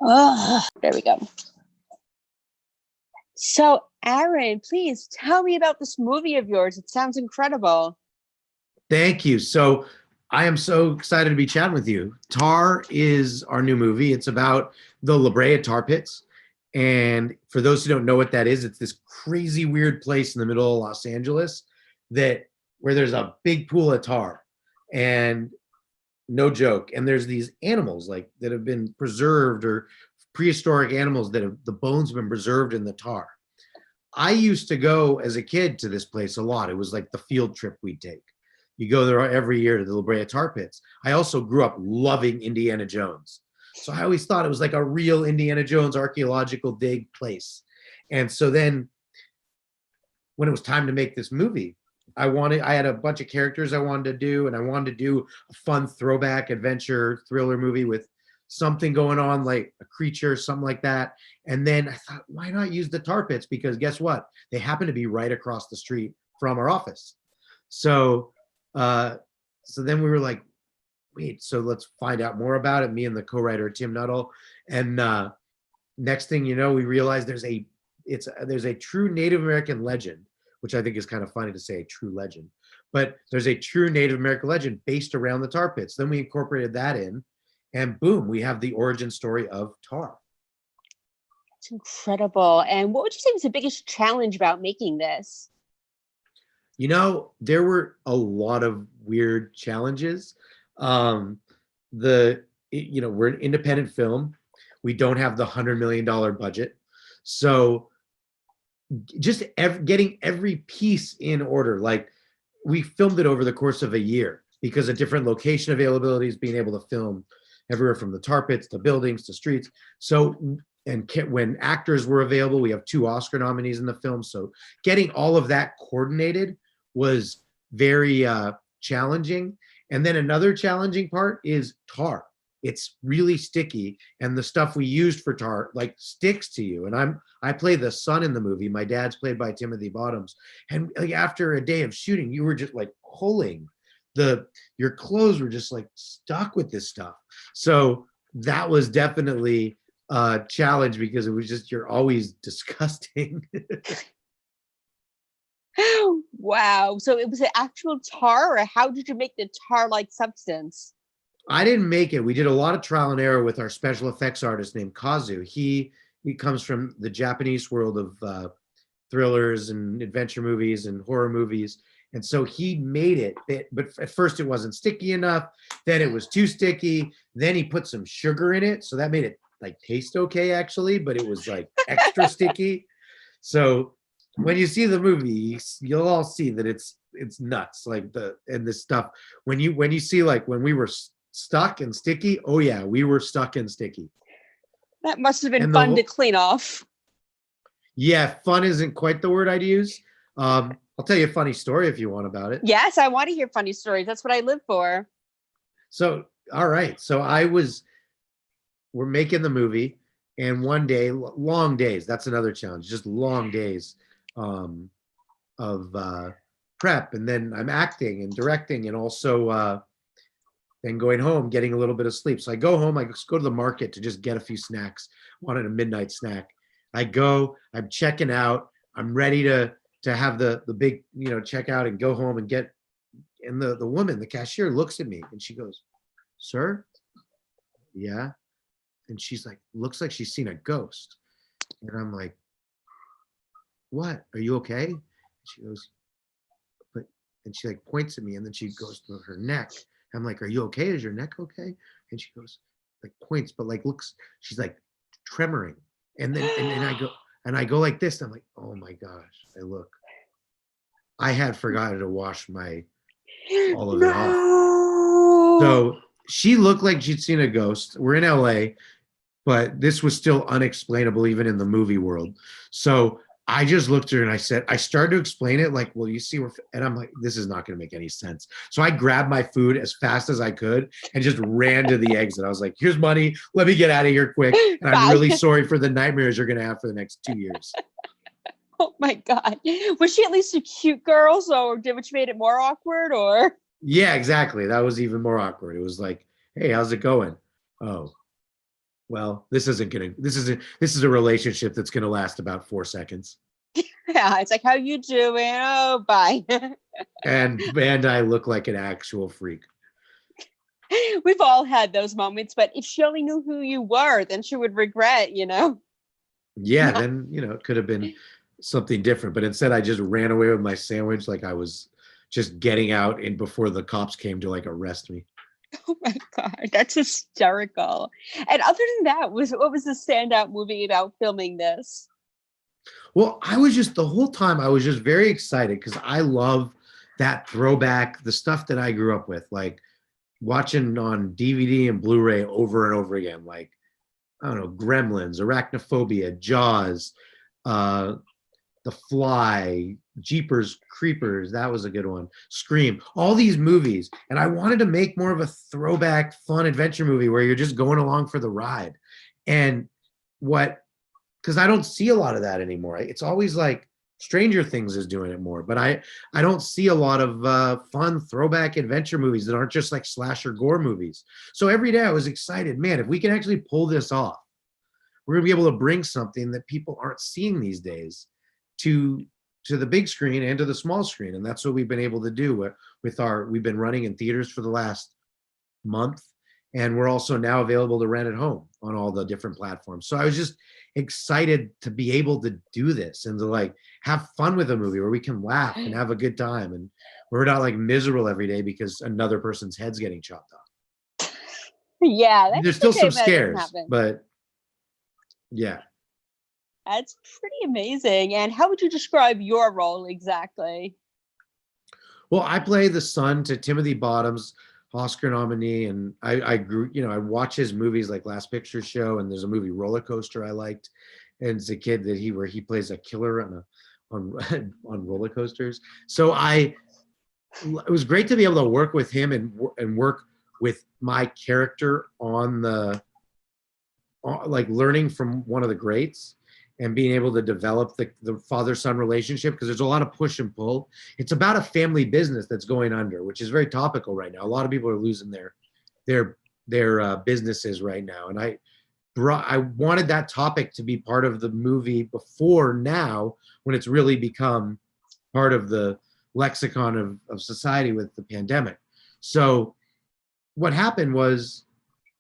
There we go. So, Aaron, please tell me about this movie of yours. It sounds incredible. Thank you. So I am so excited to be chatting with you. Tar is our new movie. It's about the La Brea Tar Pits. And for those who don't know what that is, it's this crazy weird place in the middle of Los Angeles that where there's a big pool of tar. And no joke. And there's these animals like that have been preserved or prehistoric animals that have the bones have been preserved in the tar. I used to go as a kid to this place a lot. It was like the field trip we'd take. You go there every year to the La Brea Tar Pits. I also grew up loving Indiana Jones. So I always thought it was like a real Indiana Jones archaeological dig place. And so then when it was time to make this movie, I had a bunch of characters I wanted to do, and I wanted to do a fun throwback adventure thriller movie with something going on, like a creature, something like that. And then I thought, why not use the tar pits? Because guess what? They happen to be right across the street from our office. So, so then we were like, wait, so let's find out more about it. Me and the co-writer Tim Nuttall, and next thing you know, we realized there's a true Native American legend, which I think is kind of funny to say, a true legend. But there's a true Native American legend based around the tar pits. Then we incorporated that in, and boom, we have the origin story of tar. It's incredible. And what would you say was the biggest challenge about making this? You know, there were a lot of weird challenges. We're an independent film. We don't have the $100 million budget. So just getting every piece in order. Like we filmed it over the course of a year because of different location availabilities, being able to film everywhere from the tar pits to buildings to streets. So, and when actors were available, we have 2 Oscar nominees in the film. So getting all of that coordinated was very challenging. And then another challenging part is tar. It's really sticky, and the stuff we used for tar like sticks to you. And I play the son in the movie. My dad's played by Timothy Bottoms. And like after a day of shooting, you were just like pulling your clothes were just like stuck with this stuff. So that was definitely a challenge because it was just you're always disgusting. Wow. So it was an actual tar, or how did you make the tar-like substance? I didn't make it. We did a lot of trial and error with our special effects artist named Kazu. He comes from the Japanese world of thrillers and adventure movies and horror movies. And so he made it, but at first it wasn't sticky enough. Then it was too sticky. Then he put some sugar in it. So that made it like taste okay actually, but it was like extra sticky. So when you see the movie, you'll all see that it's nuts. Like this stuff, when you see like when we were stuck and sticky, oh yeah, we were stuck and sticky. That must have been fun to clean off. Yeah, fun isn't quite the word I'd use. I'll tell you a funny story if you want about it. Yes, I want to hear funny stories. That's what I live for. So, all right. So we're making the movie, and one day, long days, that's another challenge, just long days of prep. And then I'm acting and directing and also then going home, getting a little bit of sleep. So I go home, I just go to the market to just get a few snacks, wanted a midnight snack. I go, I'm checking out, I'm ready to have the big, check out and go home and get, and the woman, the cashier looks at me and she goes, "Sir?" "Yeah." And she's like, "Looks like she's seen a ghost." And I'm like, "What? Are you okay?" And she goes, "But," and she like points at me and then she goes to her neck. I'm like, "Are you okay? Is your neck okay?" And she goes, like points, but like looks, she's like tremoring. And then and I go like this. And I'm like, oh my gosh. I had forgotten to wash all of it off. So she looked like she'd seen a ghost. We're in LA, but this was still unexplainable even in the movie world. So I just looked at her and I started to explain it like, well, you see, and I'm like, this is not going to make any sense. So I grabbed my food as fast as I could and just ran to the exit. I was like, here's money. Let me get out of here quick. And I'm really sorry for the nightmares you're going to have for the next 2 years. Oh my God. Was she at least a cute girl? So which made it more awkward or? Yeah, exactly. That was even more awkward. It was like, hey, how's it going? Oh, Well, this is a relationship that's gonna last about 4 seconds. Yeah, it's like, how you doing? Oh, bye. And I look like an actual freak. We've all had those moments, but if she only knew who you were, then she would regret, you know? Yeah, then it could have been something different. But instead I just ran away with my sandwich like I was just getting out and before the cops came to like arrest me. Oh my God, that's hysterical. And other than that, what was the standout movie about filming this? Well, I was just the whole time I was just very excited because I love that throwback, the stuff that I grew up with, like watching on DVD and Blu-ray over and over again, like I don't know, Gremlins, Arachnophobia, Jaws, uh, The Fly, Jeepers Creepers, that was a good one. Scream, all these movies, and I wanted to make more of a throwback, fun adventure movie where you're just going along for the ride, and what because I don't see a lot of that anymore. It's always like Stranger Things is doing it more, but I don't see a lot of fun throwback adventure movies that aren't just like slasher gore movies. So every day I was excited, man, if we can actually pull this off, we're gonna be able to bring something that people aren't seeing these days to the big screen and to the small screen, and that's what we've been able to do with our. We've been running in theaters for the last month, and we're also now available to rent at home on all the different platforms. So I was just excited to be able to do this and to like have fun with a movie where we can laugh and have a good time and we're not like miserable every day because another person's head's getting chopped off. Yeah, There's that's still a some shame that doesn't scares, happen. but yeah. That's pretty amazing. And how would you describe your role exactly? Well, I play the son to Timothy Bottoms, Oscar nominee, and I grew, I watch his movies like Last Picture Show, and there's a movie Roller Coaster I liked, and it's a kid that where he plays a killer on on roller coasters. So it was great to be able to work with him and work with my character on like learning from one of the greats and being able to develop the father-son relationship because there's a lot of push and pull. It's about a family business that's going under, which is very topical right now. A lot of people are losing their businesses right now, and I wanted that topic to be part of the movie before now when it's really become part of the lexicon of society with the pandemic. So what happened was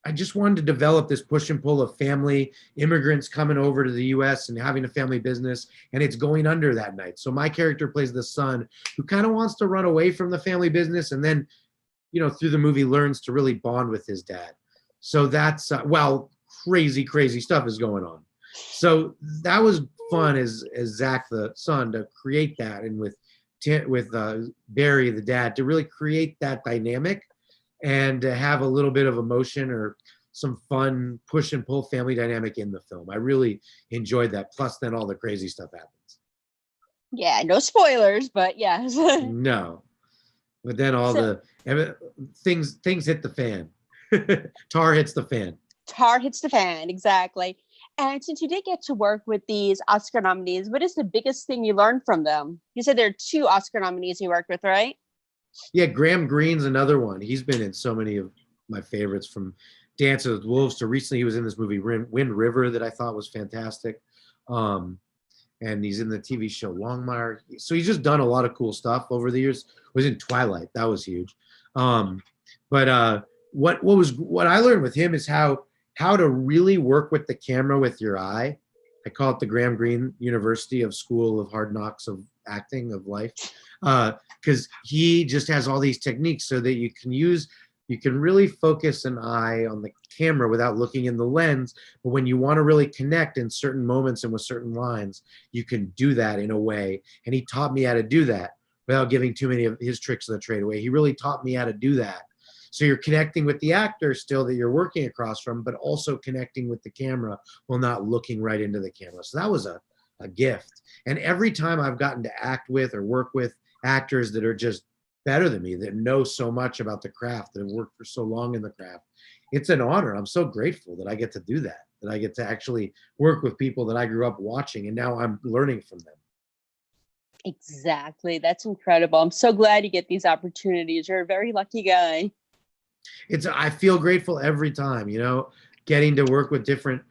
I just wanted to develop this push and pull of family immigrants coming over to the US and having a family business, and it's going under that night. So my character plays the son who kind of wants to run away from the family business and then, through the movie learns to really bond with his dad. So that's, crazy, crazy stuff is going on. So that was fun as Zach, the son, to create that, and with Barry, the dad, to really create that dynamic and to have a little bit of emotion or some fun push and pull family dynamic in the film. I really enjoyed that. Plus, then all the crazy stuff happens. Yeah, no spoilers, but yes. No, but then all So things hit the fan. Tar hits the fan. tar hits the fan, exactly. And since you did get to work with these Oscar nominees, what is the biggest thing you learned from them? You said there are two Oscar nominees you worked with, right? Yeah, Graham Greene's another one. He's been in so many of my favorites, from Dances with Wolves to recently he was in this movie Wind River that I thought was fantastic. And he's in the TV show Longmire. So he's just done a lot of cool stuff over the years. Was in Twilight. That was huge. But what I learned with him is how to really work with the camera with your eye. I call it the Graham Greene University of School of Hard Knocks of Acting of Life, because he just has all these techniques so that you can really focus an eye on the camera without looking in the lens. But when you want to really connect in certain moments and with certain lines, you can do that in a way. And he taught me how to do that without giving too many of his tricks of the trade away. He really taught me how to do that. So you're connecting with the actor still that you're working across from, but also connecting with the camera while not looking right into the camera. So that was a gift. And every time I've gotten to act with or work with actors that are just better than me, that know so much about the craft, that have worked for so long in the craft, it's an honor. I'm so grateful that I get to do that I get to actually work with people that I grew up watching and now I'm learning from them. Exactly. That's incredible. I'm so glad you get these opportunities. You're a very lucky guy. I feel grateful every time, getting to work with different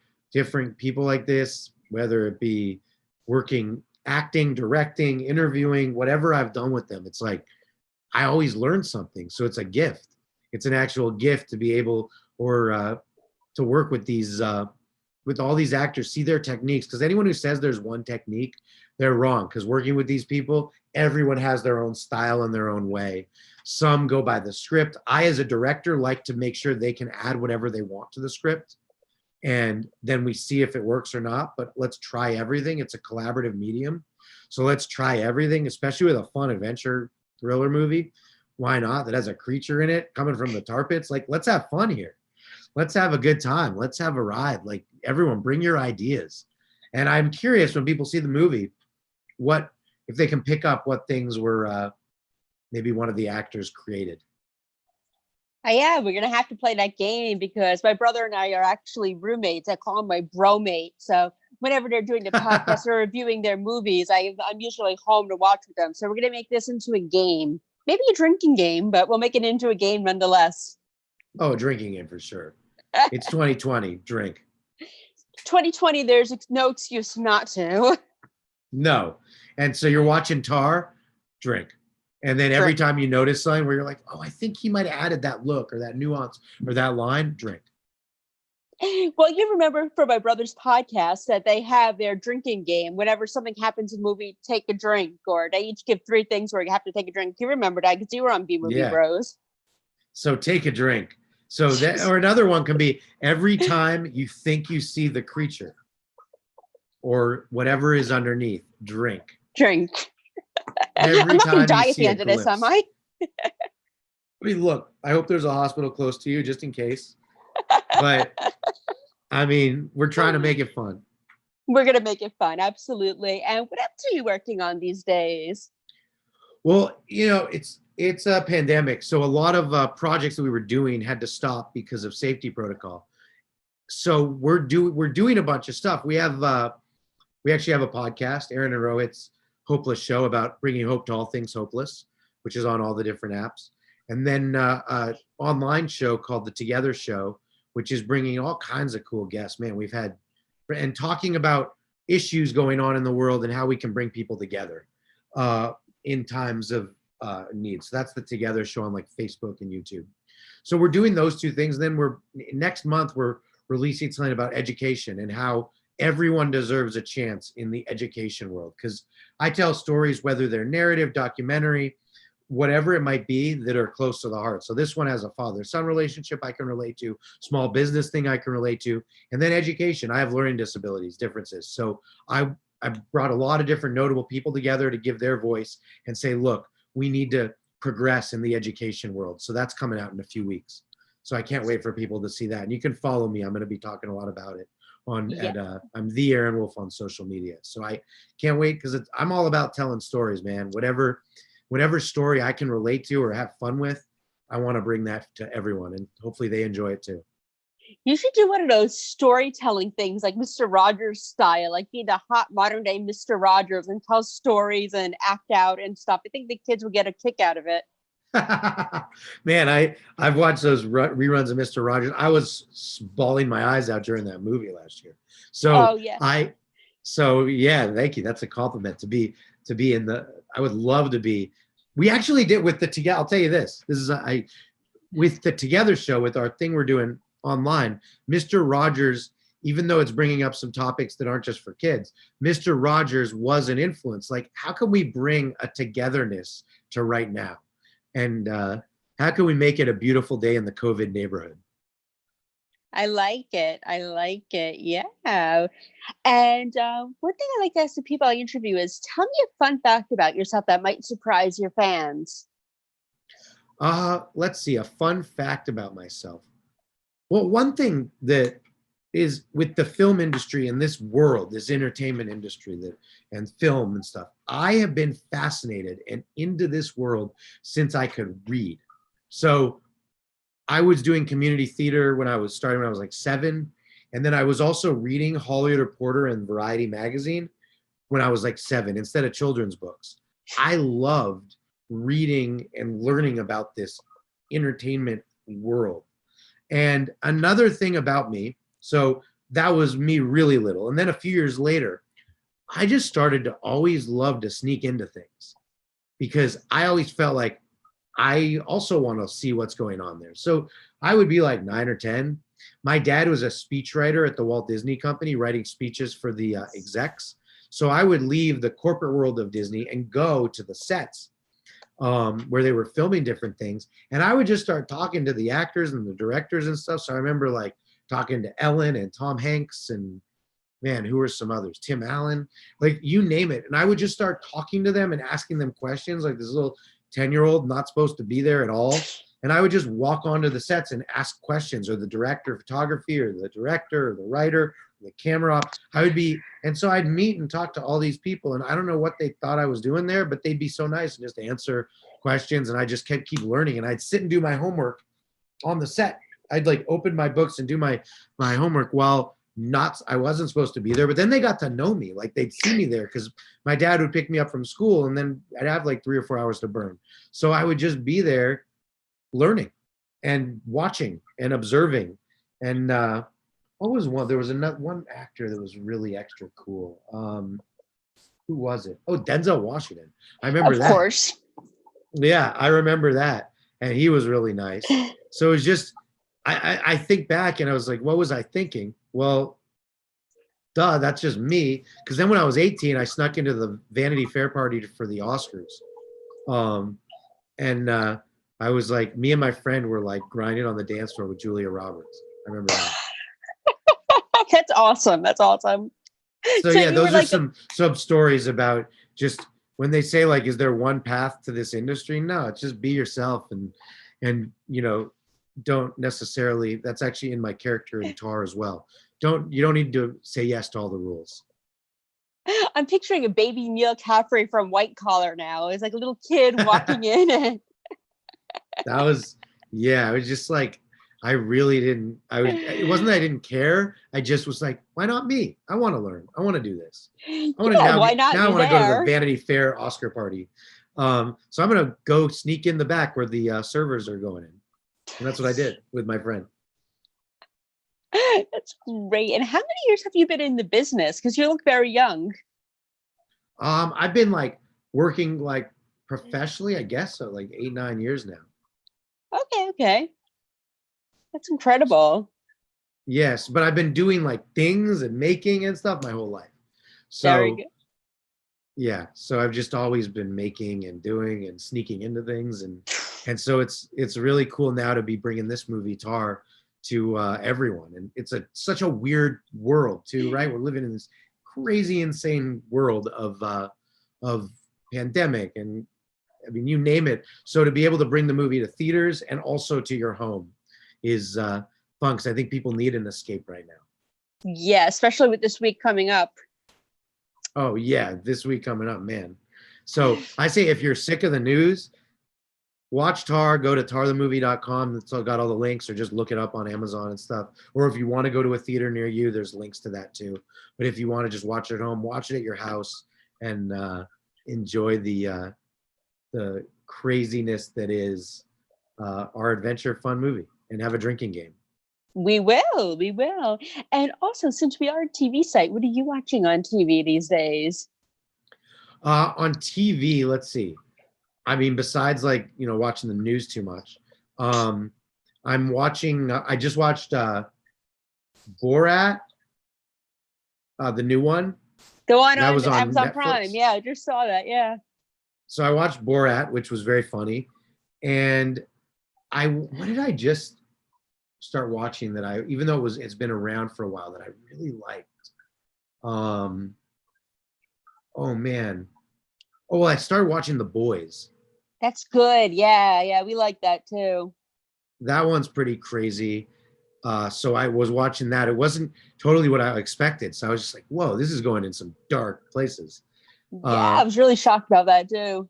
people like this, whether it be working, acting, directing, interviewing, whatever I've done with them, it's like I always learn something. So it's a gift. It's an actual gift to be able or to work with these with all these actors, see their techniques. Because anyone who says there's one technique, they're wrong. Because working with these people, everyone has their own style and their own way. Some go by the script. I, as a director, like to make sure they can add whatever they want to the script. And then we see if it works or not. But let's try everything. It's a collaborative medium. So let's try everything, especially with a fun adventure thriller movie. Why not? That has a creature in it coming from the tar pits. Like, let's have fun here. Let's have a good time. Let's have a ride. Like, everyone, bring your ideas. And I'm curious when people see the movie, what if they can pick up what things were maybe one of the actors created. Yeah, we're gonna have to play that game because my brother and I are actually roommates. I call him my bromate. So whenever they're doing the podcast or reviewing their movies, I'm usually home to watch with them. So we're gonna make this into a game, maybe a drinking game, but we'll make it into a game nonetheless. Oh, a drinking game for sure. It's 2020. Drink. 2020, there's no excuse not to. No. And so you're watching Tar, drink. And then every time you notice something where you're like, oh, I think he might have added that look or that nuance or that line, drink. Well, you remember from my brother's podcast that they have their drinking game. Whenever something happens in the movie, take a drink, or they each give 3 things where you have to take a drink. You remember that because you were on B Movie Bros. So take a drink. So that, or another one can be every time you think you see the creature or whatever is underneath, drink. Drink. Every I'm not time going to die you at see the a end of this, glimpse. am I? I mean, look, I hope there's a hospital close to you just in case. But I mean, we're trying to make it fun. We're going to make it fun. Absolutely. And what else are you working on these days? Well, you know, it's a pandemic. So a lot of projects that we were doing had to stop because of safety protocol. So we're doing a bunch of stuff. We actually have a podcast, Aaron and Rohit's Hopeless Show, about bringing hope to all things hopeless, which is on all the different apps. And then an online show called The Together Show, which is bringing all kinds of cool guests. Man, we've had, and talking about issues going on in the world and how we can bring people together in times of need. So that's The Together Show on like Facebook and YouTube. So we're doing those 2 things. Then next month, we're releasing something about education and how everyone deserves a chance in the education world. Because I tell stories, whether they're narrative, documentary, whatever it might be, that are close to the heart. So this one has a father-son relationship I can relate to, small business thing I can relate to, and then education. I have learning disabilities, differences. So I brought a lot of different notable people together to give their voice and say, look, we need to progress in the education world. So that's coming out in a few weeks. So I can't wait for people to see that. And you can follow me. I'm going to be talking a lot about it I'm the Aaron Wolf on social media. So I can't wait because I'm all about telling stories, man. Whatever story I can relate to or have fun with, I want to bring that to everyone, and hopefully they enjoy it too. You should do one of those storytelling things like Mr. Rogers style, like be the hot modern day Mr. Rogers and tell stories and act out and stuff. I think the kids will get a kick out of it. Man, I've watched those reruns of Mr. Rogers. I was bawling my eyes out during that movie last year. So thank you. That's a compliment to be in the. I would love to be. We actually did with the Together. I'll tell you this. With the Together Show, with our thing we're doing online, Mr. Rogers, even though it's bringing up some topics that aren't just for kids, Mr. Rogers was an influence. Like, how can we bring a togetherness to right now? And how can we make it a beautiful day in the COVID neighborhood? I like it. Yeah. And one thing I like to ask the people I interview is, tell me a fun fact about yourself that might surprise your fans. Let's see, a fun fact about myself. Well, one thing that is with the film industry and this world, this entertainment industry and film and stuff, I have been fascinated and into this world since I could read. So I was doing community theater when I was like 7. And then I was also reading Hollywood Reporter and Variety magazine when I was like 7 instead of children's books. I loved reading and learning about this entertainment world. And another thing about me So that was me really little. And then a few years later, I just started to always love to sneak into things because I always felt like I also want to see what's going on there. So I would be like 9 or 10. My dad was a speechwriter at the Walt Disney Company, writing speeches for the execs. So I would leave the corporate world of Disney and go to the sets where they were filming different things. And I would just start talking to the actors and the directors and stuff. So I remember like talking to Ellen and Tom Hanks and man, who are some others? Tim Allen, like you name it. And I would just start talking to them and asking them questions like this little 10-year-old not supposed to be there at all. And I would just walk onto the sets and ask questions, or the director of photography, or the director, or the writer, or the camera op. I would be, and so I'd meet and talk to all these people, and I don't know what they thought I was doing there, but they'd be so nice and just answer questions, and I just kept keep learning. And I'd sit and do my homework on the set. I'd like open my books and do my homework while not I wasn't supposed to be there. But then they got to know me, like they'd see me there because my dad would pick me up from school, and then I'd have like 3 or 4 hours to burn. So I would just be there learning and watching and observing. And what was one? There was another one actor that was really extra cool. Who was it? Oh, Denzel Washington. I remember that. Of course. Yeah, I remember that. And he was really nice. So it was just, I think back and I was like, what was I thinking? Well, duh, that's just me. Because then when I was 18, I snuck into the Vanity Fair party for the Oscars. And I was like, me and my friend were like grinding on the dance floor with Julia Roberts. I remember that. That's awesome. That's awesome. So yeah, those are some stories about just when they say like, is there one path to this industry? No, it's just be yourself and you know, don't necessarily. That's actually in my character in Tar as well. You don't need to say yes to all the rules. I'm picturing a baby Neil Caffrey from White Collar now. It's like a little kid walking in and That was, yeah, it was just like, I really didn't, it wasn't that I didn't care. I just was like, why not me? I want to learn. I want to do this. I want to why not? Now I want to go to the Vanity Fair Oscar party. So I'm going to go sneak in the back where the servers are going in. And that's what I did with my friend. That's great. And how many years have you been in the business? Because you look very young. I've been like working like professionally, I guess, so like 8-9 years now. Okay. That's incredible. Yes, but I've been doing like things and making and stuff my whole life. Very So good. yeah, so I've just always been making and doing and sneaking into things, and so it's really cool now to be bringing this movie Tar to everyone, and it's such a weird world too, right? We're living in this crazy, insane world of pandemic, and I mean, you name it. So to be able to bring the movie to theaters and also to your home is fun, because I think people need an escape right now. Yeah, especially with this week coming up. Oh yeah, this week coming up, man. So I say if you're sick of the news, watch Tar, go to tarthemovie.com. It's all got all the links, or just look it up on Amazon and stuff. Or if you want to go to a theater near you, there's links to that too. But if you want to just watch it at home, watch it at your house and enjoy the craziness that is our adventure fun movie, and have a drinking game. We will. And also, since we are a TV site, what are you watching on TV these days? On TV, let's see. I mean, besides like, you know, watching the news too much, I'm watching, I just watched Borat, the new one. The one that on was on Amazon Netflix. Prime. Yeah, I just saw that. Yeah. So I watched Borat, which was very funny. And what did I just start watching that even though it's been around for a while, that I really liked? Oh man. Oh, well, I started watching The Boys. That's good. Yeah, we like that too. That one's pretty crazy. So I was watching that. It wasn't totally what I expected. So I was just like, whoa, this is going in some dark places. Yeah, I was really shocked about that too.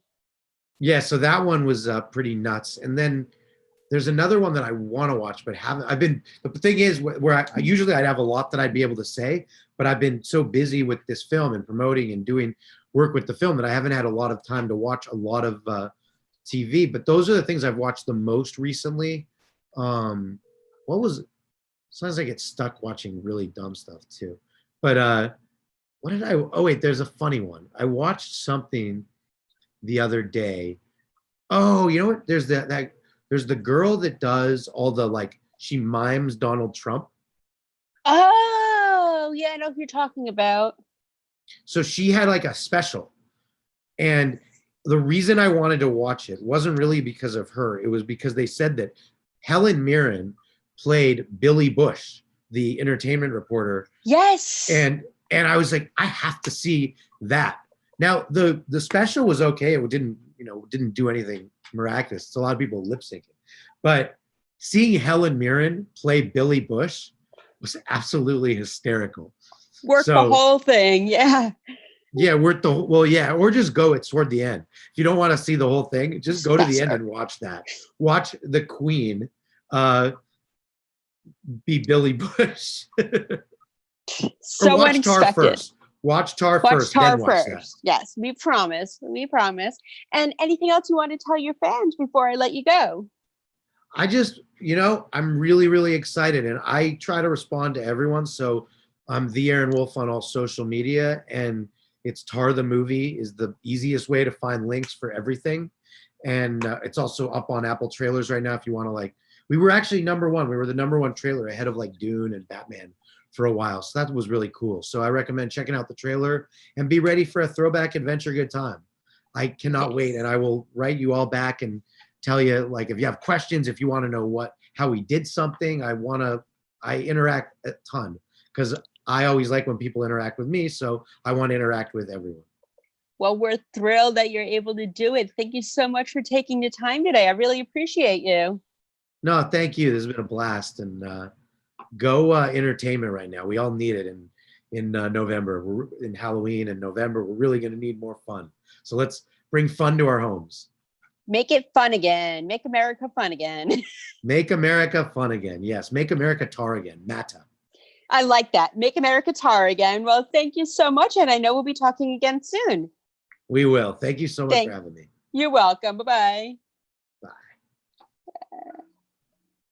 Yeah, so that one was pretty nuts. And then there's another one that I want to watch, but haven't. But the thing is, where I usually I'd have a lot that I'd be able to say, but I've been so busy with this film and promoting and doing work with the film that I haven't had a lot of time to watch a lot of TV. But those are the things I've watched the most recently. What was sometimes I get stuck watching really dumb stuff too. But what did I? Oh wait, there's a funny one. I watched something the other day. Oh, you know what? There's the girl that does all the like she mimes Donald Trump. Oh, yeah, I know who you're talking about. So she had like a special. And the reason I wanted to watch it wasn't really because of her. It was because they said that Helen Mirren played Billy Bush, the entertainment reporter. Yes. And I was like, I have to see that. Now the special was okay. It didn't do anything miraculous. It's a lot of people lip syncing. But seeing Helen Mirren play Billy Bush was absolutely hysterical. Work the whole thing. Yeah. Yeah, or just go it toward the end. If you don't want to see the whole thing, just go to the end and watch that. Watch the Queen be Billy Bush. So watch unexpected. Tar first. Watch Tar first. Then watch that. Yes, we promise. We promise. And anything else you want to tell your fans before I let you go? I just, I'm really, really excited, and I try to respond to everyone. So I'm the Aaron Wolf on all social media, and it's Tar the Movie is the easiest way to find links for everything. And it's also up on Apple Trailers right now if you want to we were actually number one. We were the number one trailer ahead of Dune and Batman for a while. So that was really cool. So I recommend checking out the trailer and be ready for a throwback adventure good time. I cannot wait. And I will write you all back and tell you, if you have questions, if you want to know how we did something, I interact a ton because I always like when people interact with me. So I want to interact with everyone. Well, we're thrilled that you're able to do it. Thank you so much for taking the time today. I really appreciate you. No, thank you. This has been a blast. And go entertainment right now. We all need it in November. We're in Halloween and November. We're really going to need more fun. So let's bring fun to our homes. Make it fun again. Make America fun again. Make America fun again. Yes. Make America tar again. Mata. I like that. Make America tar again. Well, thank you so much. And I know we'll be talking again soon. We will. Thank you so much for having me. You're welcome. Bye-bye.